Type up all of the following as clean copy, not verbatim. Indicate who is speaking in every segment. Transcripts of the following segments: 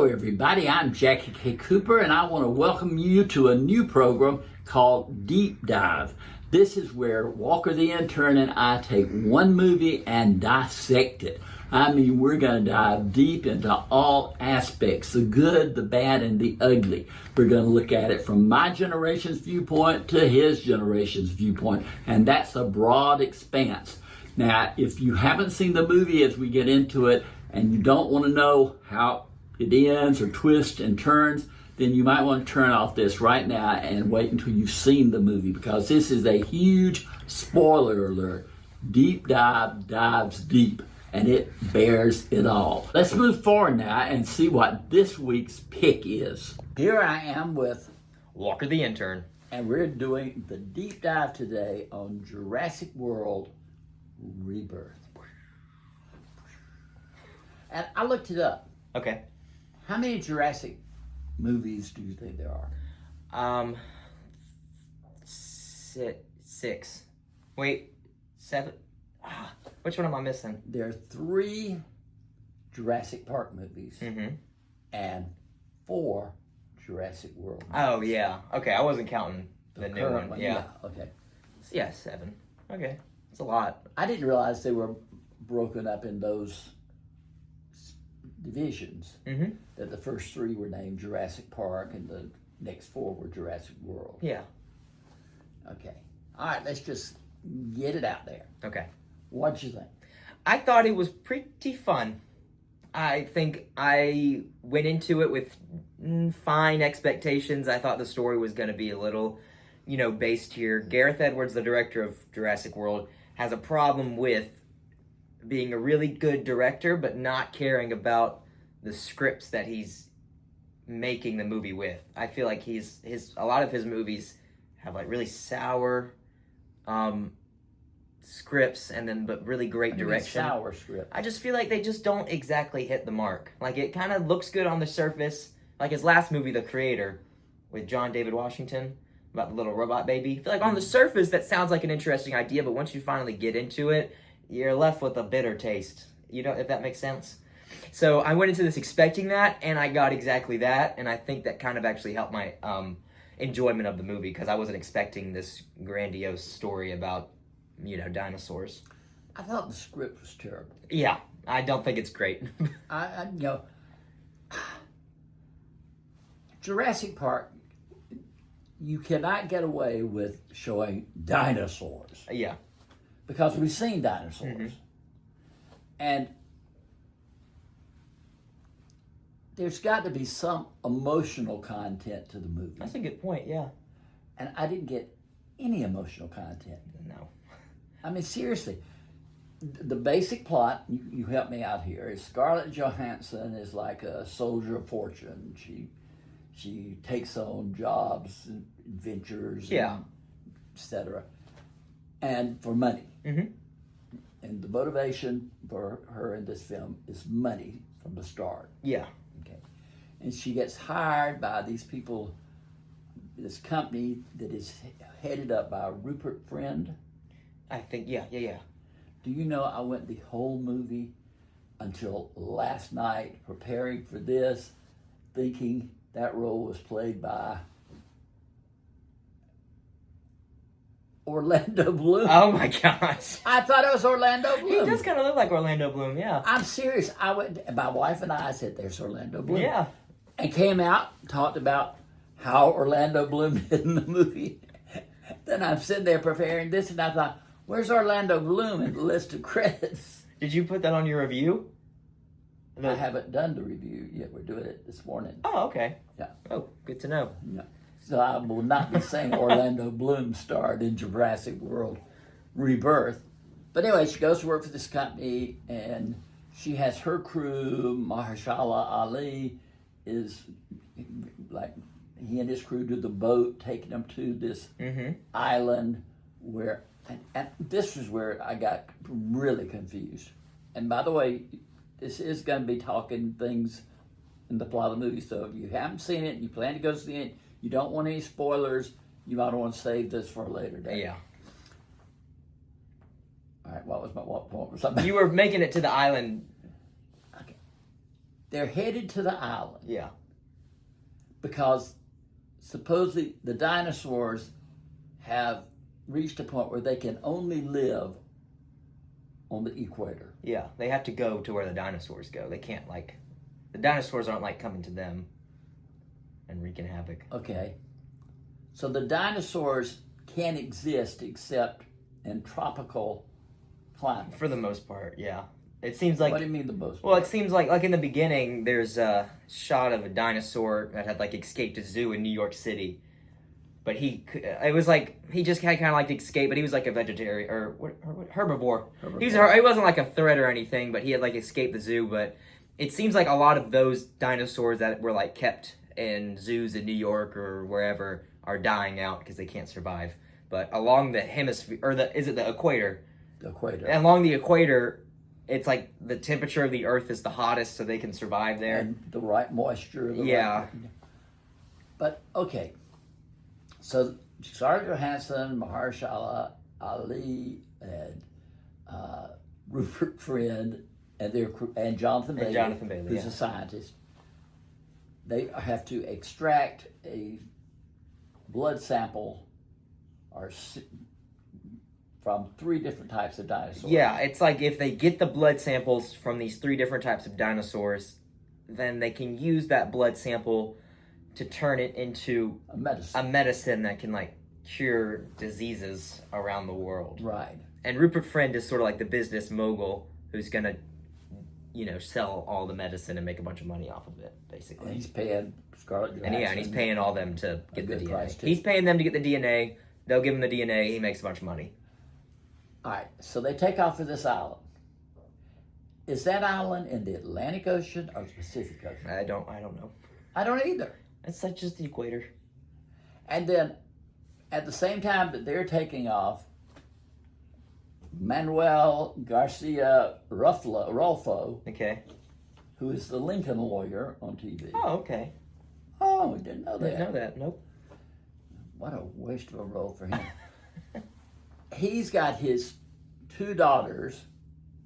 Speaker 1: Hello everybody, I'm Jackie K. Cooper and I want to welcome you to a new program called Deep Dive. This is where Walker the Intern and I take one movie and dissect it. I mean, we're going to dive deep into all aspects, the good, the bad, and the ugly. We're going to look at it from my generation's viewpoint to his generation's viewpoint, and that's a broad expanse. Now, if you haven't seen the movie as we get into it and you don't want to know how it ends or twists and turns, then you might want to turn off this right now and wait until you've seen the movie, because this is a huge spoiler alert. Deep Dive dives deep, and it bears it all. Let's move forward now and see what this week's pick is. Here I am with
Speaker 2: Walker the Intern.
Speaker 1: And we're doing the deep dive today on Jurassic World Rebirth. And I looked it up.
Speaker 2: Okay.
Speaker 1: How many Jurassic movies do you think there are?
Speaker 2: 6. Wait, 7? Which one am I missing?
Speaker 1: There are 3 Jurassic Park movies and 4 Jurassic World movies.
Speaker 2: Oh, yeah. Okay, I wasn't counting the new one. Yeah.
Speaker 1: Okay.
Speaker 2: Yeah, 7. Okay. It's a lot.
Speaker 1: I didn't realize they were broken up in those divisions. That the first 3 were named Jurassic Park and the next 4 were Jurassic World.
Speaker 2: Yeah.
Speaker 1: Okay. All right, let's just get it out there.
Speaker 2: Okay.
Speaker 1: What'd you think?
Speaker 2: I thought it was pretty fun. I think I went into it with fine expectations. I thought the story was going to be a little, based here. Gareth Edwards, the director of Jurassic World, has a problem with being a really good director, but not caring about the scripts that he's making the movie with. I feel like a lot of his movies have like really sour scripts, but really great direction.
Speaker 1: Sour script.
Speaker 2: I just feel like they just don't exactly hit the mark. Like, it kind of looks good on the surface, like his last movie, The Creator, with John David Washington, about the little robot baby. I feel like on the surface that sounds like an interesting idea, but once you finally get into it, you're left with a bitter taste. If that makes sense. So I went into this expecting that, and I got exactly that, and I think that kind of actually helped my enjoyment of the movie, because I wasn't expecting this grandiose story about, dinosaurs.
Speaker 1: I thought the script was terrible.
Speaker 2: Yeah, I don't think it's great.
Speaker 1: Jurassic Park, you cannot get away with showing dinosaurs.
Speaker 2: Yeah.
Speaker 1: Because we've seen dinosaurs. And there's got to be some emotional content to the movie.
Speaker 2: That's a good point, yeah.
Speaker 1: And I didn't get any emotional content.
Speaker 2: No.
Speaker 1: I mean, seriously, the basic plot, you help me out here, is Scarlett Johansson is like a soldier of fortune. She takes on jobs, and adventures, etc. And for money. And the motivation for her in this film is money from the start.
Speaker 2: Yeah.
Speaker 1: Okay. And she gets hired by these people, this company that is headed up by Rupert Friend.
Speaker 2: I think, yeah.
Speaker 1: Do you know, I went the whole movie until last night preparing for this, thinking that role was played by Orlando Bloom.
Speaker 2: Oh my gosh.
Speaker 1: I thought it was Orlando Bloom.
Speaker 2: He does kind of look like Orlando Bloom, yeah.
Speaker 1: I'm serious. My wife and I said, there's Orlando Bloom.
Speaker 2: Yeah.
Speaker 1: And came out, talked about how Orlando Bloom did in the movie. Then I'm sitting there preparing this, and I thought, where's Orlando Bloom in the list of credits?
Speaker 2: Did you put that on your review?
Speaker 1: I haven't done the review yet. We're doing it this morning.
Speaker 2: Oh, okay.
Speaker 1: Yeah.
Speaker 2: Oh, good to know.
Speaker 1: Yeah. So I will not be saying Orlando Bloom starred in Jurassic World Rebirth. But anyway, she goes to work for this company, and she has her crew. Mahershala Ali is like, he and his crew do the boat, taking them to this island where, and this is where I got really confused. And by the way, this is going to be talking things in the plot of the movie. So if you haven't seen it and you plan to go see it, you don't want any spoilers, you might want to save this for a later day.
Speaker 2: Yeah.
Speaker 1: All right, what point was something?
Speaker 2: You were making it to the island.
Speaker 1: Okay. they're headed to the island
Speaker 2: Yeah.
Speaker 1: because supposedly the dinosaurs have reached a point where they can only live on the equator.
Speaker 2: Yeah. They have to go to where the dinosaurs go. They can't, like, the dinosaurs aren't, like, coming to them and wreaking havoc.
Speaker 1: Okay. So the dinosaurs can't exist except in tropical climates.
Speaker 2: For the most part, yeah. It seems like...
Speaker 1: What do you mean the most?
Speaker 2: Well, it seems like in the beginning, there's a shot of a dinosaur that had, like, escaped a zoo in New York City. But it was like, he just had kind of like escaped, but he was like a vegetarian, or herbivore. He wasn't like a threat or anything, but he had like escaped the zoo. But it seems like a lot of those dinosaurs that were like kept in zoos in New York or wherever are dying out because they can't survive. But along the hemisphere, or is it the equator?
Speaker 1: The equator.
Speaker 2: And along the equator, it's like the temperature of the Earth is the hottest, so they can survive there.
Speaker 1: And the right moisture.
Speaker 2: Yeah.
Speaker 1: But, okay. So, Scarlett Johansson, Mahershala Ali, and Rupert Friend, and Jonathan Bailey, who's a scientist, they have to extract a blood sample from 3 different types of dinosaurs.
Speaker 2: Yeah, it's like if they get the blood samples from these 3 different types of dinosaurs, then they can use that blood sample to turn it into a medicine that can like cure diseases around the world.
Speaker 1: Right.
Speaker 2: And Rupert Friend is sort of like the business mogul who's gonna, sell all the medicine and make a bunch of money off of it, basically.
Speaker 1: And he's paying Scarlett Johansson.
Speaker 2: And he's paying all them to get the DNA.
Speaker 1: Too.
Speaker 2: He's paying them to get the DNA. They'll give him the DNA. He makes a bunch of money.
Speaker 1: All right. So they take off for this island. Is that island in the Atlantic Ocean or the Pacific Ocean?
Speaker 2: I don't know.
Speaker 1: I don't either.
Speaker 2: It's like just the equator.
Speaker 1: And then, at the same time that they're taking off, Manuel Garcia Rulfo,
Speaker 2: Okay.
Speaker 1: who is the Lincoln lawyer on TV.
Speaker 2: Oh, okay.
Speaker 1: Oh, we didn't know that.
Speaker 2: Didn't know that. Nope.
Speaker 1: What a waste of a role for him. He's got his 2 daughters.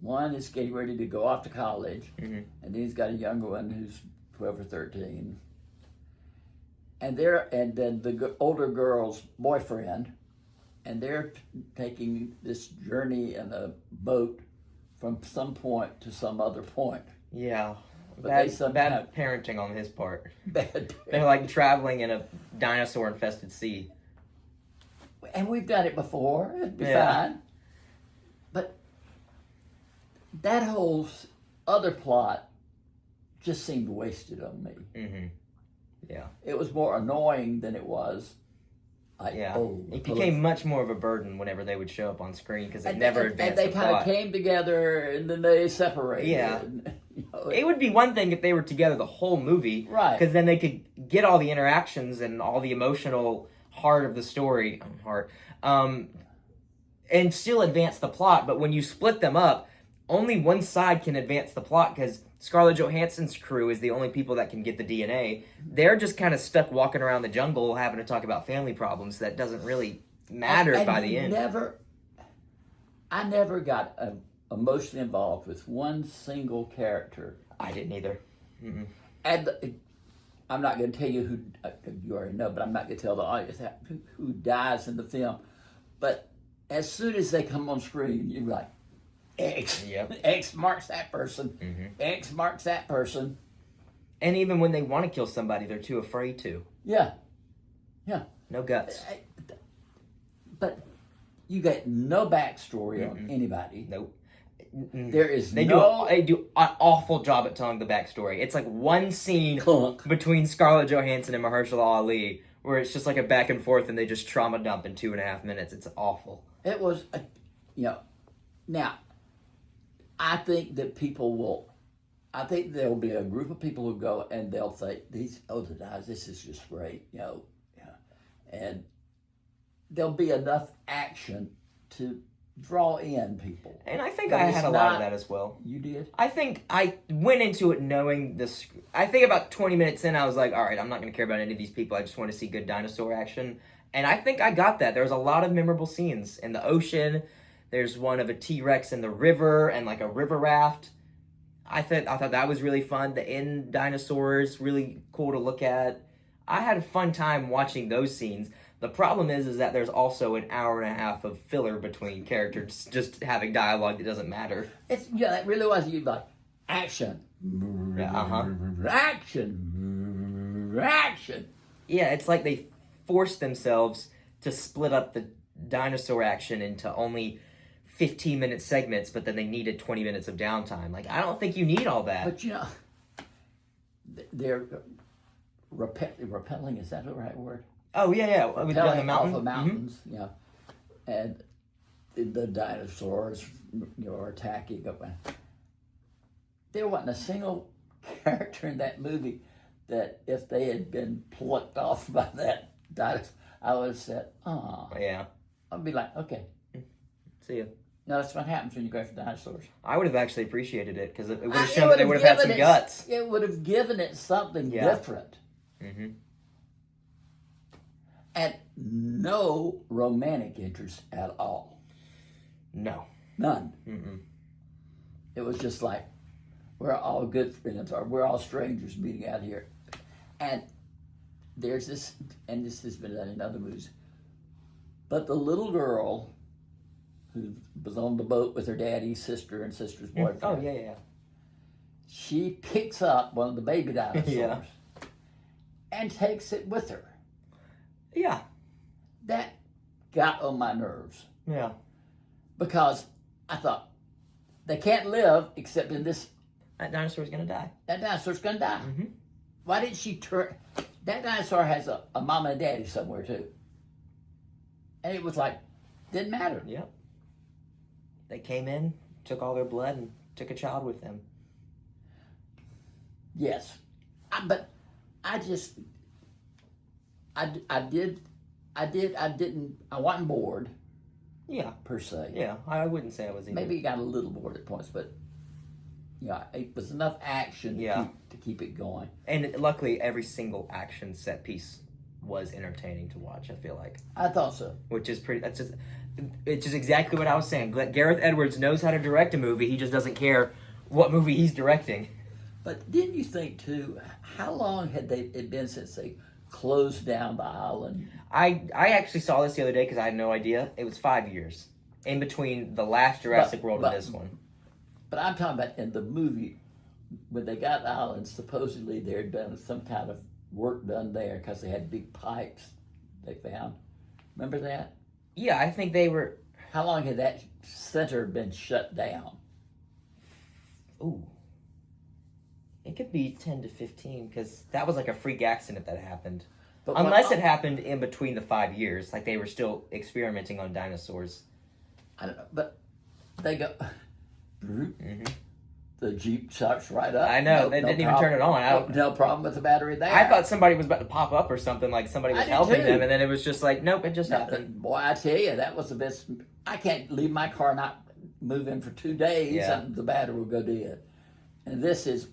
Speaker 1: One is getting ready to go off to college, and then he's got a younger one who's 12 or 13. And then the older girl's boyfriend, and they're taking this journey in a boat from some point to some other point.
Speaker 2: Yeah.
Speaker 1: But
Speaker 2: bad parenting on his part.
Speaker 1: Bad.
Speaker 2: They're like traveling in a dinosaur-infested sea.
Speaker 1: And we've done it before. It'd be fine. But that whole other plot just seemed wasted on me.
Speaker 2: Mm-hmm. Yeah.
Speaker 1: It was more annoying than it was.
Speaker 2: It became much more of a burden whenever they would show up on screen because it never advanced the plot.
Speaker 1: And they kind of came together and then they separated.
Speaker 2: Yeah.
Speaker 1: And,
Speaker 2: it would be one thing if they were together the whole movie.
Speaker 1: Right.
Speaker 2: Because then they could get all the interactions and all the emotional heart of the story. And still advance the plot. But when you split them up, only one side can advance the plot because Scarlett Johansson's crew is the only people that can get the DNA. They're just kind of stuck walking around the jungle having to talk about family problems that doesn't really matter by the end.
Speaker 1: I never got emotionally involved with one single character.
Speaker 2: I didn't either. Mm-mm.
Speaker 1: And I'm not going to tell you who, you already know, but I'm not going to tell the audience who dies in the film. But as soon as they come on screen, you're like, X.
Speaker 2: Yep.
Speaker 1: X marks that person.
Speaker 2: Mm-hmm.
Speaker 1: X marks that person.
Speaker 2: And even when they want to kill somebody, they're too afraid to.
Speaker 1: Yeah. Yeah.
Speaker 2: No guts.
Speaker 1: But you get no backstory on anybody.
Speaker 2: Nope.
Speaker 1: There is
Speaker 2: they do an awful job at telling the backstory. It's like one scene between Scarlett Johansson and Mahershala Ali where it's just like a back and forth and they just trauma dump in 2.5 minutes. It's awful.
Speaker 1: It was, now, I think that I think there'll be a group of people who go and they'll say, these guys, this is just great, and there'll be enough action to draw in people.
Speaker 2: And I think I had a lot of that as well.
Speaker 1: You did?
Speaker 2: I think I went into it knowing this. I think about 20 minutes in, I was like, all right, I'm not going to care about any of these people. I just want to see good dinosaur action. And I think I got that. There was a lot of memorable scenes in the ocean. There's one of a T-Rex in the river and like a river raft. I thought that was really fun. The end dinosaurs, really cool to look at. I had a fun time watching those scenes. The problem is that there's also an hour and a half of filler between characters just having dialogue that doesn't matter.
Speaker 1: That really was. You like action, action.
Speaker 2: Yeah, it's like they forced themselves to split up the dinosaur action into only 15-minute segments, but then they needed 20 minutes of downtime. Like, I don't think you need all that.
Speaker 1: But they're repelling. Is that the right word?
Speaker 2: Oh yeah. With down the mountain.
Speaker 1: Off of mountains, yeah. And the dinosaurs, are attacking. There wasn't a single character in that movie that if they had been plucked off by that dinosaur, I would have said, "Oh."
Speaker 2: Yeah.
Speaker 1: I'd be like, "Okay,
Speaker 2: see ya."
Speaker 1: No, that's what happens when you go for dinosaurs.
Speaker 2: I would have actually appreciated it because it would have shown that they would have had some guts.
Speaker 1: It would have given it something different. Mm-hmm. And no romantic interest at all.
Speaker 2: No.
Speaker 1: None. Mm-mm. It was just like, we're all good friends, or we're all strangers meeting out here. And there's this, and this has been done in other movies, but the little girl who was on the boat with her daddy's sister and sister's boyfriend.
Speaker 2: Oh, yeah.
Speaker 1: She picks up one of the baby dinosaurs and takes it with her.
Speaker 2: Yeah.
Speaker 1: That got on my nerves.
Speaker 2: Yeah.
Speaker 1: Because I thought, they can't live except in this.
Speaker 2: That dinosaur's going to die.
Speaker 1: That dinosaur's going to die.
Speaker 2: Mm-hmm.
Speaker 1: Why didn't she turn? That dinosaur has a mama and daddy somewhere too. And it was like, didn't matter.
Speaker 2: Yep. They came in, took all their blood, and took a child with them.
Speaker 1: Yes. But I just, I wasn't bored.
Speaker 2: Yeah.
Speaker 1: Per se.
Speaker 2: Yeah, I wouldn't say I was either.
Speaker 1: Maybe got a little bored at points, but yeah, it was enough action to keep it going.
Speaker 2: And luckily, every single action set piece was entertaining to watch, I feel like.
Speaker 1: I thought so.
Speaker 2: Which is it's just exactly what I was saying. Gareth Edwards knows how to direct a movie, he just doesn't care what movie he's directing.
Speaker 1: But didn't you think, too, how long had it been since they closed down the island?
Speaker 2: I actually saw this the other day because I had no idea. It was 5 years in between the last Jurassic World and this one.
Speaker 1: But I'm talking about in the movie, when they got the island, supposedly there had been some kind of work done there because they had big pipes they found. Remember that?
Speaker 2: Yeah, I think they were...
Speaker 1: How long had that center been shut down?
Speaker 2: Ooh. It could be 10 to 15 because that was like a freak accident that happened. But unless it happened in between the 5 years, like they were still experimenting on dinosaurs.
Speaker 1: I don't know, but they go... Mm-hmm. The Jeep starts right up.
Speaker 2: I know, they didn't even turn it on.
Speaker 1: No problem with the battery there.
Speaker 2: I thought somebody was about to pop up or something, like somebody was helping them, and then it was just like, nope, it just happened.
Speaker 1: Boy, I tell you, that was the best. I can't leave my car not moving for 2 days and the battery will go dead. And this is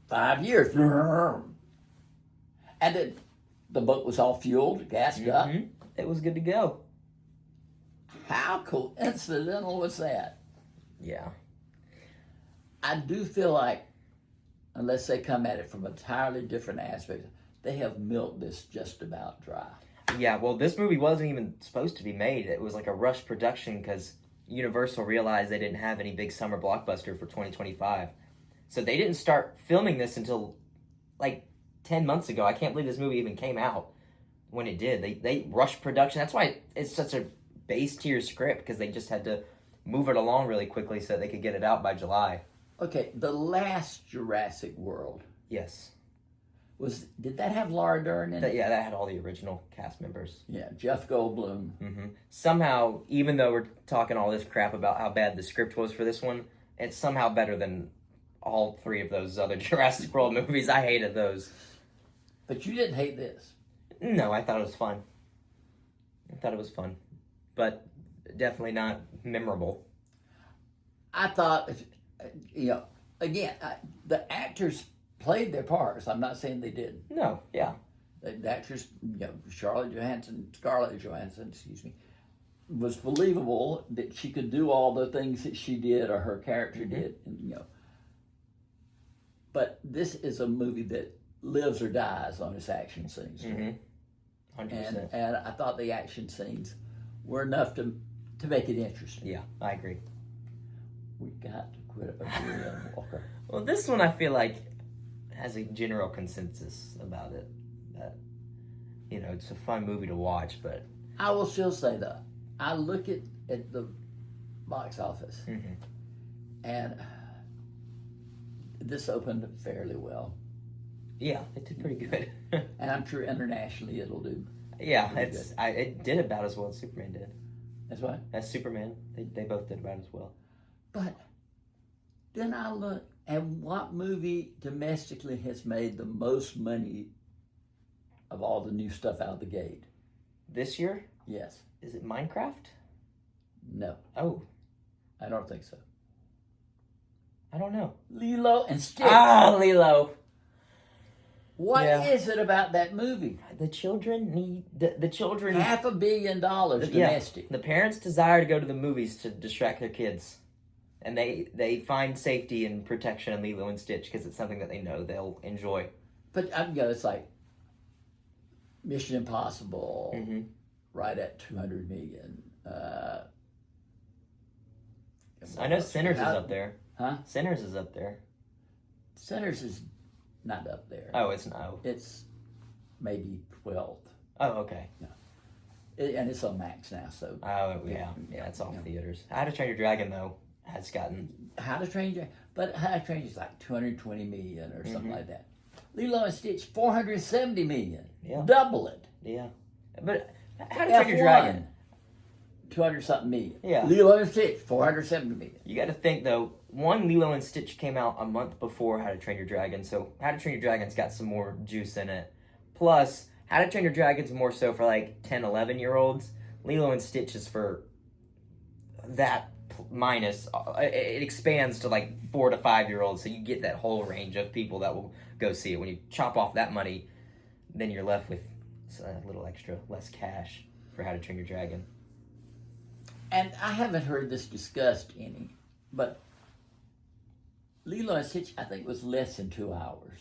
Speaker 1: 5 years. And then the boat was all fueled, gassed up.
Speaker 2: It was good to go.
Speaker 1: How coincidental was that?
Speaker 2: Yeah.
Speaker 1: I do feel like, unless they come at it from entirely different aspects, they have milked this just about dry.
Speaker 2: Yeah, well, this movie wasn't even supposed to be made. It was like a rush production because Universal realized they didn't have any big summer blockbuster for 2025. So they didn't start filming this until like 10 months ago. I can't believe this movie even came out when it did. They rushed production. That's why it's such a base tier script, because they just had to move it along really quickly so they could get it out by July.
Speaker 1: Okay, the last Jurassic World.
Speaker 2: Yes.
Speaker 1: Did that have Laura Dern in it?
Speaker 2: Yeah, that had all the original cast members.
Speaker 1: Yeah, Jeff Goldblum.
Speaker 2: Mm-hmm. Somehow, even though we're talking all this crap about how bad the script was for this one, it's somehow better than all three of those other Jurassic World movies. I hated those.
Speaker 1: But you didn't hate this?
Speaker 2: No, I thought it was fun. But definitely not memorable.
Speaker 1: I thought, again, the actors played their parts. I'm not saying they didn't.
Speaker 2: No, yeah.
Speaker 1: The actress, Scarlett Johansson, was believable that she could do all the things that she did or her character did. And, But this is a movie that lives or dies on its action scenes.
Speaker 2: 100%.
Speaker 1: And I thought the action scenes were enough to make it interesting.
Speaker 2: Yeah, I agree.
Speaker 1: We got to quit agreeing on Walker.
Speaker 2: Well, this one I feel like has a general consensus about it. That, it's a fun movie to watch, but...
Speaker 1: I will still say that. I look at the box office, and this opened fairly well.
Speaker 2: Yeah, it did pretty good.
Speaker 1: And I'm sure internationally it'll do.
Speaker 2: Yeah, it did about as well as Superman did.
Speaker 1: That's what?
Speaker 2: As Superman, they both did about as well.
Speaker 1: But then I look at what movie domestically has made the most money of all the new stuff out of the gate.
Speaker 2: This year?
Speaker 1: Yes.
Speaker 2: Is it Minecraft?
Speaker 1: No.
Speaker 2: Oh.
Speaker 1: I don't think so.
Speaker 2: I don't know.
Speaker 1: Lilo and Stitch.
Speaker 2: Ah, Lilo.
Speaker 1: What is it about that movie?
Speaker 2: The children need... The children...
Speaker 1: $500 million domestic.
Speaker 2: The parents desire to go to the movies to distract their kids. And they find safety and protection in Lilo and Stitch because it's something that they know they'll enjoy.
Speaker 1: But, it's like Mission Impossible, right at $200 million.
Speaker 2: I know Sinners is up there.
Speaker 1: Huh?
Speaker 2: Sinners is up there.
Speaker 1: Sinners is not up there.
Speaker 2: Oh, it's no.
Speaker 1: It's maybe 12th.
Speaker 2: Oh, okay.
Speaker 1: No. And it's on Max now, so.
Speaker 2: Oh, yeah. Yeah, it's off theaters. How to Train Your Dragon, though, has gotten...
Speaker 1: How to Train Your... But How to Train Your is like $220 million or something like that. Lilo and Stitch, $470 million.
Speaker 2: Yeah.
Speaker 1: Double it.
Speaker 2: Yeah. But How to Train Your Dragon...
Speaker 1: 200-something million.
Speaker 2: Yeah.
Speaker 1: Lilo and Stitch, $470 million.
Speaker 2: You got to think, though, one, Lilo and Stitch came out a month before How to Train Your Dragon, so How to Train Your Dragon's got some more juice in it. Plus, How to Train Your Dragon's more so for, 10, 11-year-olds. Lilo and Stitch is for that minus. It expands to, 4 to 5-year-olds, so you get that whole range of people that will go see it. When you chop off that money, then you're left with a little extra, less cash for How to Train Your Dragon.
Speaker 1: And I haven't heard this discussed any, but Lilo and Stitch, I think, was less than 2 hours.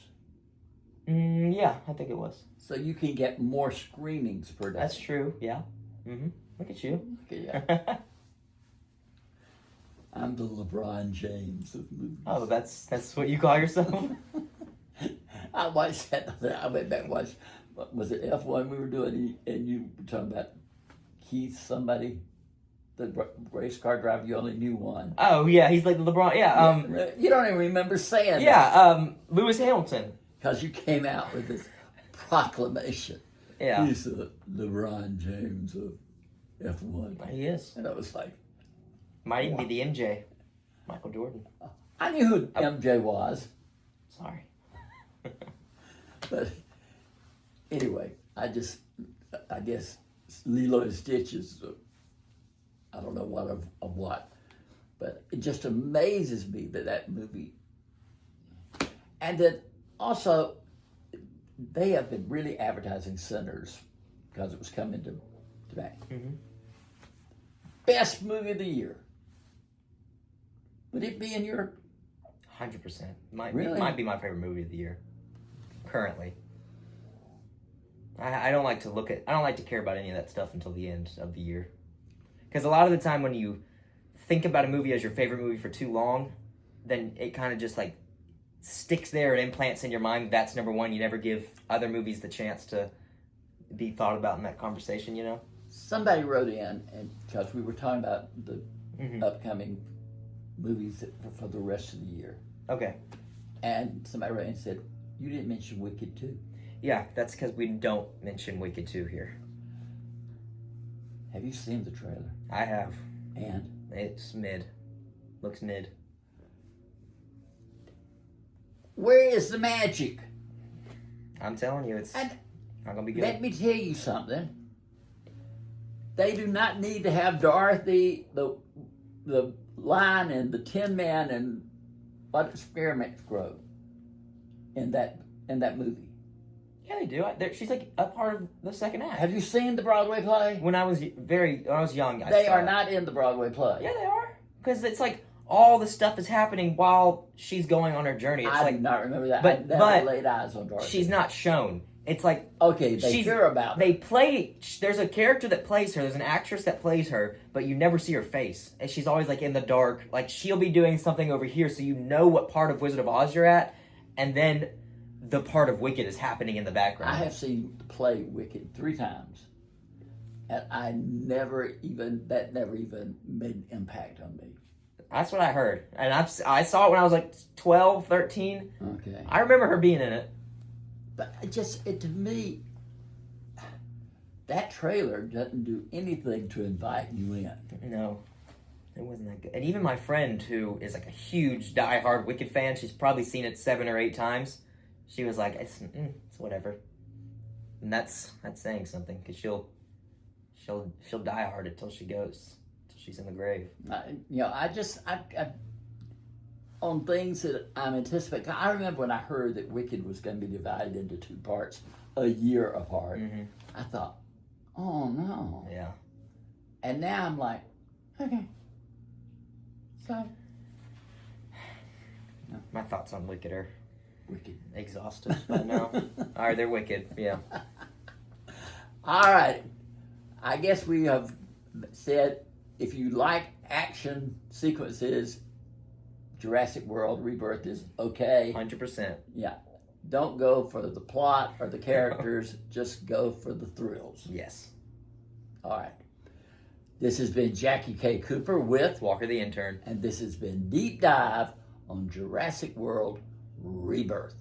Speaker 2: Yeah, I think it was.
Speaker 1: So you can get more screenings per day.
Speaker 2: That's true, yeah. Look at you.
Speaker 1: Yeah. I'm the LeBron James of movies.
Speaker 2: Oh, that's what you call yourself?
Speaker 1: I watched that. I went back and watched, was it F1 we were doing, and you were talking about Keith somebody? The race car driver, you only knew one.
Speaker 2: Oh, yeah, he's like the LeBron,
Speaker 1: you don't even remember saying that.
Speaker 2: Yeah, Lewis Hamilton.
Speaker 1: Because you came out with this proclamation.
Speaker 2: Yeah.
Speaker 1: He's the LeBron James of F1.
Speaker 2: He is.
Speaker 1: And I was like...
Speaker 2: Might even be the MJ. Michael Jordan.
Speaker 1: I knew who MJ was.
Speaker 2: Sorry.
Speaker 1: But anyway, I guess Lilo and Stitch is... I don't know what of what, but it just amazes me that movie. And then also, they have been really advertising Sinners because it was coming to back. Best movie of the year. Would it be in your...
Speaker 2: 100%.
Speaker 1: Really?
Speaker 2: Might be my favorite movie of the year. Currently. I don't like to care about any of that stuff until the end of the year. Because a lot of the time when you think about a movie as your favorite movie for too long, then it kind of just sticks there and implants in your mind. That's number one. You never give other movies the chance to be thought about in that conversation,
Speaker 1: Somebody wrote in, and because we were talking about the upcoming movies for the rest of the year.
Speaker 2: Okay.
Speaker 1: And somebody wrote in and said, you didn't mention Wicked 2.
Speaker 2: Yeah, that's because we don't mention Wicked 2 here.
Speaker 1: Have you seen the trailer?
Speaker 2: I have.
Speaker 1: And?
Speaker 2: It's mid. Looks mid.
Speaker 1: Where is the magic?
Speaker 2: I'm telling you, it's not going to be good.
Speaker 1: Let me tell you something. They do not need to have Dorothy, the Lion, and the Tin Man, and what experiments grow in that movie.
Speaker 2: Yeah, they do. She's a part of the second act.
Speaker 1: Have you seen the Broadway play?
Speaker 2: When I was young,
Speaker 1: they are not in the Broadway play.
Speaker 2: Yeah, they are. Because it's all the stuff is happening while she's going on her journey. It's
Speaker 1: I
Speaker 2: like
Speaker 1: do not remember that.
Speaker 2: but-
Speaker 1: I never
Speaker 2: but
Speaker 1: laid eyes on Dorothy.
Speaker 2: she's not shown. It's like
Speaker 1: Okay, they
Speaker 2: she's-
Speaker 1: hear about
Speaker 2: they play. There's a character that plays her. There's an actress that plays her, but you never see her face. And she's always like in the dark. Like she'll be doing something over here, so you know what part of Wizard of Oz you're at, and then the part of Wicked is happening in the background.
Speaker 1: I have seen play Wicked 3 times, and that never even made an impact on me.
Speaker 2: That's what I heard, and I saw it when I was like 12, 13.
Speaker 1: Okay,
Speaker 2: I remember her being in it.
Speaker 1: but to me, that trailer doesn't do anything to invite you in.
Speaker 2: No, it wasn't that good. And even my friend, who is like a huge die-hard Wicked fan, she's probably seen it 7 or 8 times. She was like, "It's whatever," and that's saying something because she'll die hard until she's in the grave.
Speaker 1: On things that I'm anticipating. I remember when I heard that Wicked was going to be divided into 2 parts a year apart.
Speaker 2: Mm-hmm.
Speaker 1: I thought, oh no.
Speaker 2: Yeah.
Speaker 1: And now I'm like, okay. So,
Speaker 2: My thoughts on Wicked are
Speaker 1: Wicked.
Speaker 2: exhausted by now. All right, they're Wicked. Yeah.
Speaker 1: All right. I guess we have said if you like action sequences, Jurassic World Rebirth is okay.
Speaker 2: 100%.
Speaker 1: Yeah. Don't go for the plot or the characters. Just go for the thrills.
Speaker 2: Yes.
Speaker 1: All right. This has been Jackie K. Cooper with
Speaker 2: Walker the Intern.
Speaker 1: and this has been Deep Dive on Jurassic World Rebirth.